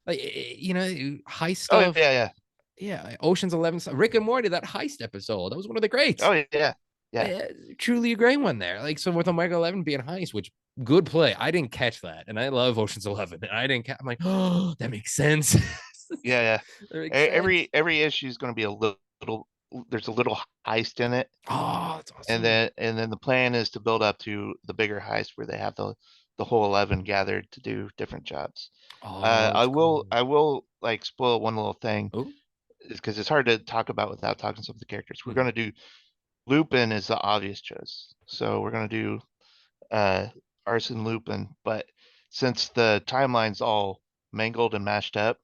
Like heist Oh, yeah, stuff. yeah. Yeah, Ocean's 11, Rick and Morty, that heist episode. That was one of the greats. Oh, yeah. Yeah. Truly a great one there. Like so with Omega 11 being heist, which good play. I didn't catch that, and I love Ocean's 11, and I didn't. I'm like, oh, that makes sense. Yeah, yeah. That makes sense. Every issue is gonna be a there's a little heist in it, Oh, that's and awesome. then the plan is to build up to the bigger heist where they have the whole 11 gathered to do different jobs. Oh, that's cool. I will like spoil one little thing Oh, because it's hard to talk about without talking some of the characters. We're mhm. gonna do Lupin is the obvious choice, so we're gonna do uh Arson Lupin, but since the timeline's all mangled and mashed up,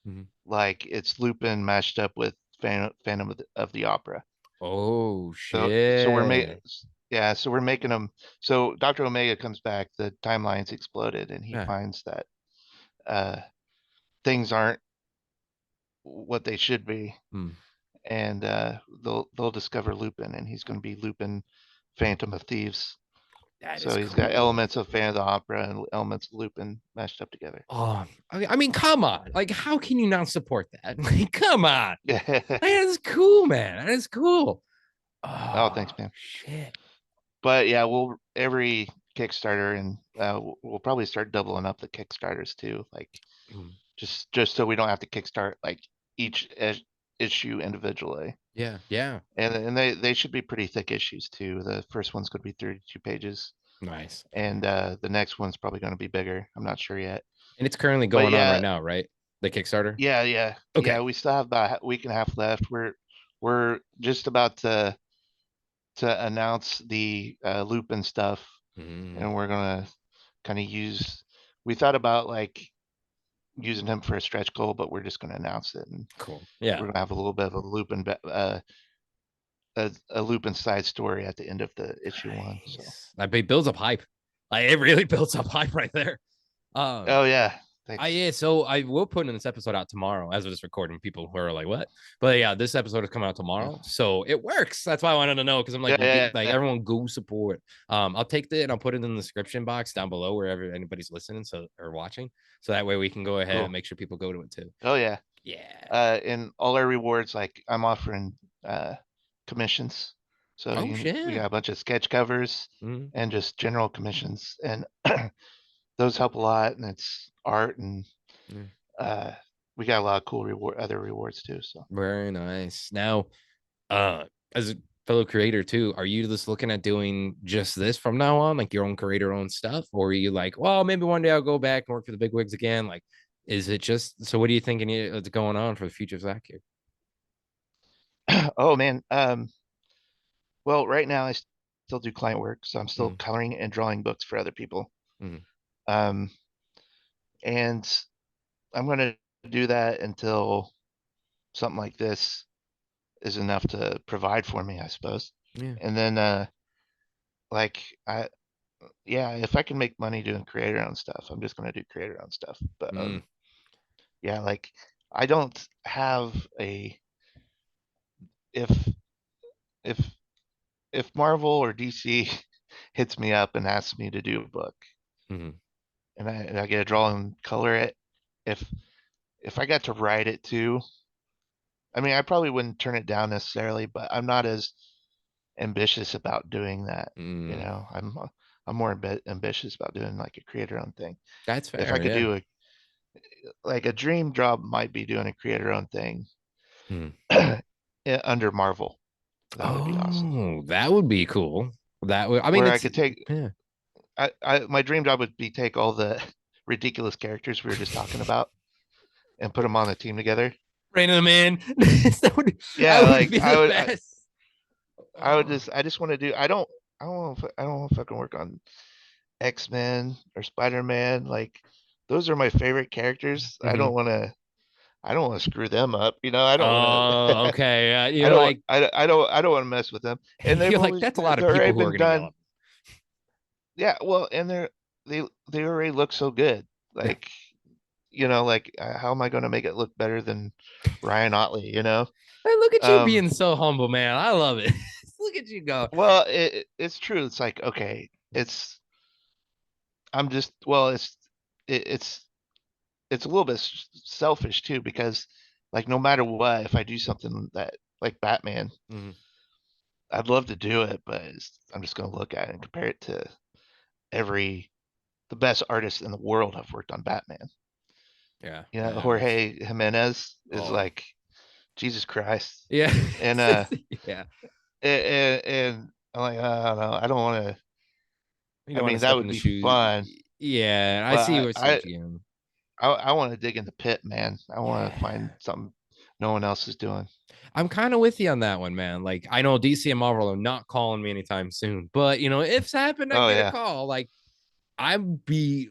Mhm. like it's Lupin mashed up with Phantom of the Opera. Oh So we're making shit. yeah, so we're making them. So Dr. Omega comes back, the timeline's exploded, and he Yeah. finds that uh, things aren't what they should be, Hmm. and they'll discover Lupin, and he's going to be Lupin, Phantom of Thieves. That So is he's got cool. elements of Phantom of the Opera and elements of Lupin mashed up together. Oh, I mean, come on. Like, how can you not support that? Like, come on. Yeah. That is cool, man. That is cool. Oh, Oh, thanks, man. shit. But yeah, we'll every Kickstarter, and we'll probably start doubling up the Kickstarters too, like Mm. just so we don't have to kickstart like each issue individually. Yeah, yeah. And they should be pretty thick issues too. The first one's going to be 32 pages, Nice. and the next one's probably going to be bigger. I'm not sure yet, And it's currently but going on right yeah, now, right? The Kickstarter? yeah. Okay. We still have about a week and a half left. We're just about to announce the Lupin stuff, Mm, and we're gonna kind of use. We thought about like using him for a stretch goal, but we're just going to announce it, and cool. we're Yeah. gonna have a little bit of a Lupin a Lupin side story at the end of the issue one. So Nice. That builds up hype. Like, it really builds up hype right there. Um, oh yeah, I thanks. yeah, so I will put in this episode out tomorrow as of this recording. People who are like, "What?" But yeah, this episode is coming out tomorrow, so it works. That's why I wanted to know because I'm like, Yeah, yeah, like yeah. everyone go support. I'll take it and I'll put it in the description box down below wherever anybody's listening so or watching, so that way we can go ahead and Cool. make sure people go to it too. Oh yeah. Yeah. And all our rewards, like I'm offering uh commissions. So Oh we shit. got a bunch of sketch covers Mm, and just general commissions, and those help a lot. And it's art, and yeah. uh, we got a lot of cool other rewards too. So Very nice. Now, uh, as a fellow creator too, are you just looking at doing just this from now on, like your own creator own stuff, or are you like, well, maybe one day I'll go back and work for the big wigs again? Like, is it just so? What are you thinking is going on for the future of Zach here? oh man, well, right now I still do client work, so I'm still Mm, coloring and drawing books for other people. mm, Um, and I'm gonna do that until something like this is enough to provide for me, I suppose. yeah. And then like I yeah, if I can make money doing creator owned stuff, I'm just gonna do creator owned stuff. But Mm, yeah, like I don't have a if if if Marvel or DC hits me up and asks me to do a book, mm, and I get to draw and color it, if if I got to write it too, I mean I probably wouldn't turn it down necessarily, but I'm not as ambitious about doing that. You mm. know, I'm more ambitious about doing like a creator owned thing. That's If I fair. could Yeah. do a like a dream job might be doing a creator owned thing Mm. under Marvel. That would be awesome. Oh, that would be cool. That would. I mean, Where I it's could take yeah. my dream job would be take all the ridiculous characters we were just talking about and put them on a team together. Rain of the Man. That Yeah, would like be the best. Oh. I just want to do. I don't know if I can work on X-Men or Spider-Man. Like those are my favorite characters. Mhm. I don't want to screw them up. You know, I don't want Oh, to. okay. You're I don't want to mess with them. And you're like that's a lot of they've people already who are been gonna yell done. Yeah, well, and they already look so good. at me. Like, you know, like how am I going to make it look better than Ryan Otley, you know? Hey, look at you Um, being so humble, man. I love it. Look at you go. well, it's true. It's like, okay, I'm just, well, it's it's a little bit selfish too because like no matter what, if I do something that like Batman, Mhm. I'd love to do it, but I'm just going to look at it and compare it to every the best artists in the world have worked on Batman. Yeah. You know, Yeah. That's Jorge Jimenez is oh. like Jesus Christ, Yeah. and Yeah. and I'm like, I don't know, I don't want to. You I don't want to mean, that step in would the be shoes. fun, Yeah, I see but what you mean. I want to dig in the pit, man. I want to Yeah. find something no one else is doing. I'm kind of with you on that one, man. Like, I know DC and Marvel are not calling me anytime soon, but if it's happened, I Oh get a yeah. call. Like, I'd be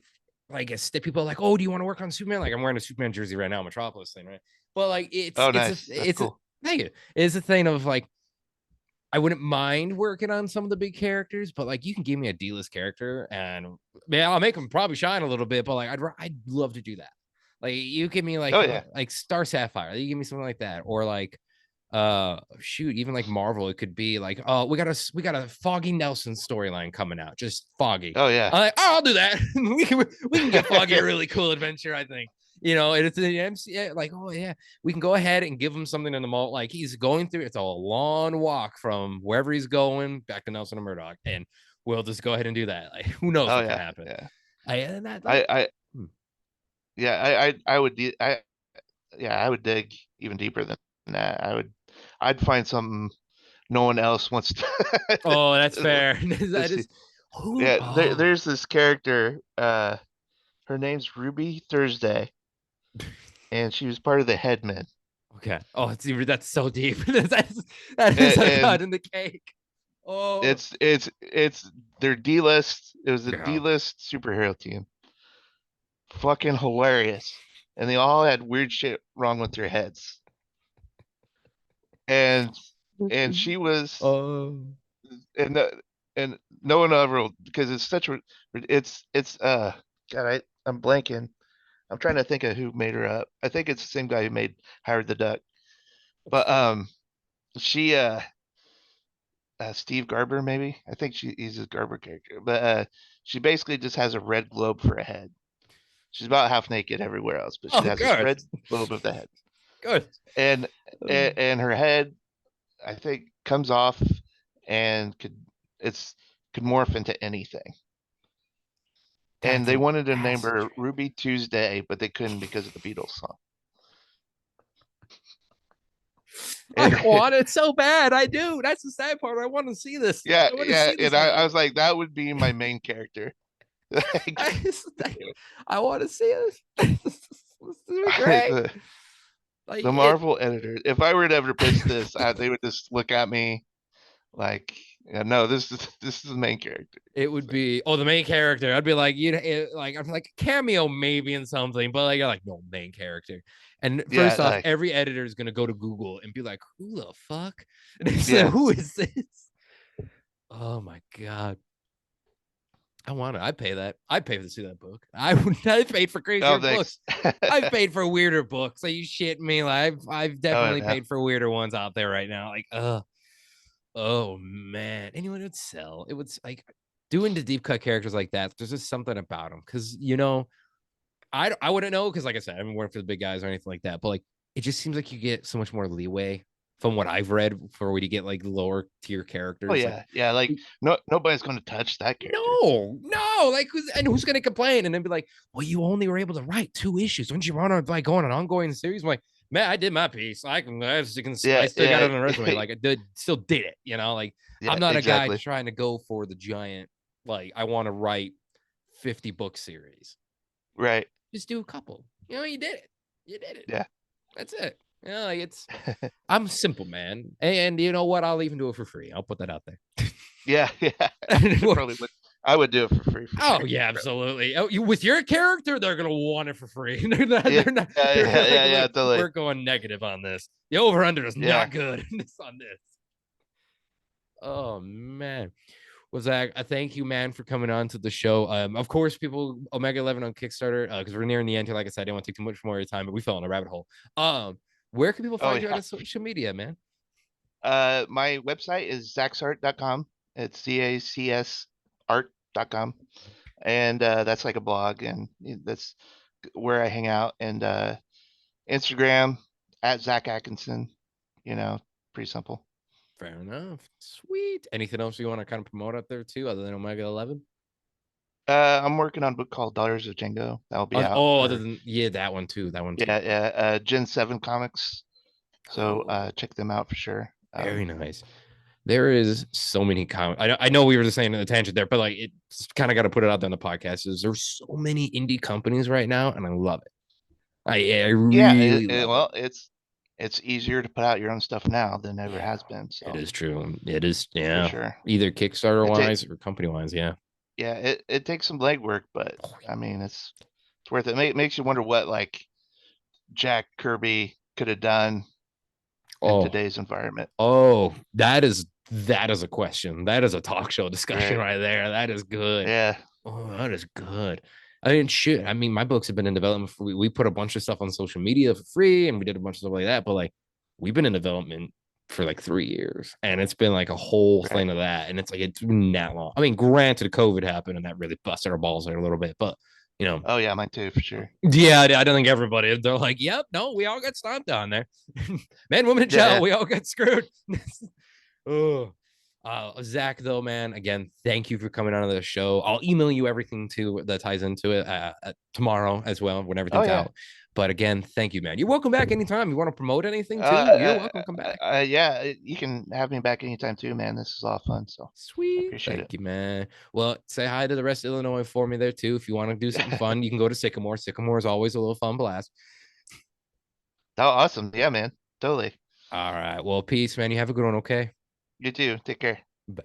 like, people are like, oh, do you want to work on Superman? Like, I'm wearing a Superman jersey right now, Metropolis thing, right? But like, Oh nice. That's cool. thank you. It's a thing of like, I wouldn't mind working on some of the big characters, but like, you can give me a D-list character, and man, I'll make them probably shine a little bit. But like, I'd love to do that. Like, you give me Oh yeah. like Star Sapphire, you give me something like that, or like shoot, even like Marvel, it could be like, oh, we got a Foggy Nelson storyline coming out, just Foggy. Oh yeah. I'm like, oh, I'll do that. We can get Foggy a really cool adventure, I think. And it's the MC, like, oh yeah, we can go ahead and give him something in the mall. Like, he's going through, it's a long walk from wherever he's going back to Nelson and Murdoch, and we'll just go ahead and do that. Like, who knows Oh what could yeah. happen? Yeah. I and that like, I hmm. yeah. I would I yeah. I would dig even deeper than that. I'd find something no one else wants to. Oh, that's to, fair. to That see. is who. Yeah. Oh, There's this character. Her name's Ruby Thursday, and she was part of the Headmen. okay. Oh, that's so deep. That is a cut And in the cake. Oh, it's their D list. It was a D yeah. list superhero team. Fucking hilarious, and they all had weird shit wrong with their heads. And she was Oh, and and no one ever because it's such a it's God I'm blanking. I'm trying to think of who made her up. I think it's the same guy who made Howard the Duck. But she Steve Garber maybe. I think he's a Garber character. But she basically just has a red globe for a head. She's about half naked everywhere else, but she oh, has this good, red globe of the head. good. And and her head I think comes off and it's could morph into anything. And That's they wanted to name that's her strange. Ruby Tuesday, but they couldn't because of the Beatles song. I And want it so bad. I do. That's the sad part. I want to see this. yeah, I want to yeah, see and this I happen. was like, that would be my main character. Like, I want to see this. This would be great. the Like the it. Marvel editor. If I were to ever pitch this, they would just look at me like, yeah, no, this is the main character. It would be the main character. I'd be like like I'm like cameo maybe in something, but like you're like no main character. And Yeah, first off, every editor is gonna go to Google and be like, who the fuck? And they say, yeah. who is this? Oh my god. I want it. I'd pay that. I'd pay to see that book. I paid for Oh, crazier thanks. books. I've paid for weirder books. Are you shitting me? Like I've Oh definitely yeah, paid for weirder ones out there right now. Like, oh man. Anyone would sell. It would like doing the deep cut characters like that. There's just something about them. Cause I wouldn't know because like I said, I haven't worked for the big guys or anything like that. But like it just seems like you get so much more leeway from what I've read for when you get like lower tier oh characters. Like yeah, yeah. Like nobody's going to touch that character. no, like who's gonna complain and then be like, well, you only were able to write 2 issues. Wouldn't you want to like go on an ongoing series? I'm like, man, I did my piece. I Yeah, still got yeah, it on the resume. Like still did it. Like I'm yeah. not a guy Exactly. trying to go for the giant. Like I want to write 50 book series. Right. Just do a couple. You did it. You did it. Yeah. That's it. Like I'm simple, man. And you know what? I'll even do it for free. I'll put that out there. Yeah, yeah. I probably would. I would do it for free for Oh sure. yeah, absolutely. Oh, with your character, they're gonna want it for free. they're not. Yeah, They're not. yeah, They're yeah, like, yeah, yeah. look, Totally. we're going negative on this. The over under is Yeah. not good on this. Oh man. Well, Zach, I thank you, man, for coming on to the show. Of course, people Omega 11 on Kickstarter because we're nearing the end here. Like I said, I didn't want to take too much more of your time, but we fell in a rabbit hole. Where can people Oh find you yeah. on social media, man? My website is zacsart.com. It's ZACS art.com. And that's like a blog, and that's where I hang out. And Instagram at Zach Atkinson. You know, pretty simple. Fair enough. Sweet. Anything else you want to kind of promote out there too, other than Omega 11? I'm working on a book called Daughters of Django. That'll be out Other for than that one too. That one too. yeah, yeah, Gen 7 comics. So Oh, check them out for sure. very nice. There is so many comics. I know we were just saying in the tangent there, but like it's kind of got to put it out there on the podcast. There's so many indie companies right now, and I love it. I Yeah, really love it. well, it's easier to put out your own stuff now than ever Yeah, has been. it So is true. It is, for yeah. sure, Either Kickstarter it wise or company wise, yeah. yeah, it takes some legwork, but Oh, I mean, it's worth it. Makes you wonder what like Jack Kirby could have done in oh, today's environment. that is a question. That is a talk show discussion Right. right there. That is good. Yeah. Oh, that is good. I mean, shit. I mean, my books have been in development. We put a bunch of stuff on social media for free, and we did a bunch of stuff like that. But like, we've been in development for like 3 years, and it's been like a whole Right. thing of that. And it's like it's been that long. I mean, granted, COVID happened, and that really busted our balls there a little bit. But you know, Oh yeah, mine too, for sure. yeah, I don't think everybody. They're like, yep, no, we all got stomped on there. Man, woman, and Yeah, child, yeah. we all got screwed. Oh. Zach, though, man, again, thank you for coming on the show. I'll email you everything too that ties into it tomorrow as well when Oh everything's yeah. out. But again, thank you, man. You're welcome back anytime. You want to promote anything too? You're welcome. Come back. Yeah. You can have me back anytime too, man. This is all fun, so I Sweet. appreciate it. Thank you, man. Well, say hi to the rest of Illinois for me there too. If you want to do something fun, you can go to Sycamore. Sycamore is always a little fun blast. Oh, awesome. Yeah, man. Totally. All right. Well, peace, man. You have a good one. Okay. You too. Take care. Bye.